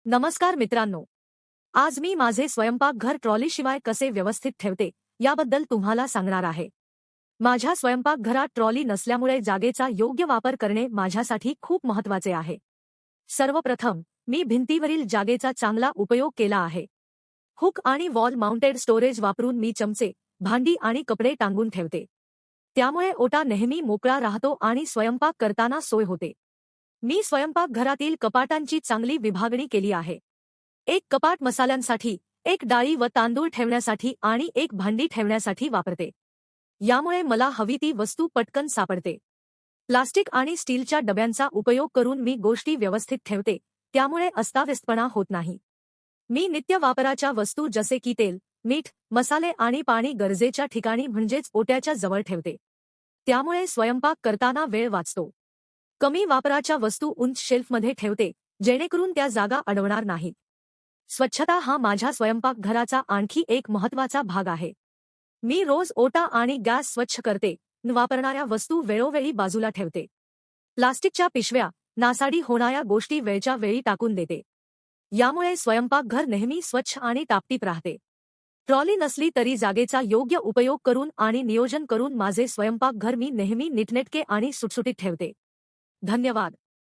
नमस्कार मित्रांनो, आज मी माझे स्वयंपाकघर ट्रॉलीशिवाय कसे व्यवस्थित ठेवते याबद्दल तुम्हाला सांगणार आहे. माझ्या स्वयंपाकघरात ट्रॉली नसल्यामुळे जागेचा योग्य वापर करणे माझ्यासाठी खूप महत्त्वाचे आहे. सर्वप्रथम मी भिंतीवरील जागेचा चांगला उपयोग केला आहे. हुक आणि वॉल माउंटेड स्टोरेज वापरून मी चमचे, भांडी आणि कपडे टांगून ठेवते. त्यामुळे ओटा नेहमी मोकळा राहतो आणि स्वयंपाक करताना सोय होते. मी स्वयंपाकघरातील कपाटांची चांगली विभागणी केली आहे. एक कपाट मसाल्यांसाठी, एक डाळी व तांदूळ ठेवण्यासाठी आणि एक भांडी ठेवण्यासाठी वापरते. यामुळे मला हवी ती वस्तू पटकन सापडते. प्लास्टिक आणि स्टीलच्या डब्यांचा उपयोग करून मी गोष्टी व्यवस्थित ठेवते, त्यामुळे अस्ताव्यस्तपणा होत नाही. मी नित्य वापराच्या वस्तू जसे की तेल, मीठ, मसाले आणि पाणी गरजेच्या ठिकाणी म्हणजेच ओट्याच्या जवळ ठेवते. त्यामुळे स्वयंपाक करताना वेळ वाचतो. कमी वापराच्या वस्तू उंच शेल्फमध्ये ठेवते, जेणेकरून त्या जागा अडवणार नाहीत. स्वच्छता हा माझ्या स्वयंपाकघराचा आणखी एक महत्त्वाचा भाग आहे. मी रोज ओटा आणि गॅस स्वच्छ करते, न वापरणाऱ्या वस्तू वेळोवेळी बाजूला ठेवते. प्लास्टिकच्या पिशव्या, नासाडी होणाऱ्या गोष्टी वेळच्या वेळी टाकून देते. यामुळे स्वयंपाकघर नेहमी स्वच्छ आणि टापटीप राहते. ट्रॉली नसली तरी जागेचा योग्य उपयोग करून आणि नियोजन करून माझे स्वयंपाकघर मी नेहमी नीटनेटके आणि सुटसुटीत ठेवते. धन्यवाद.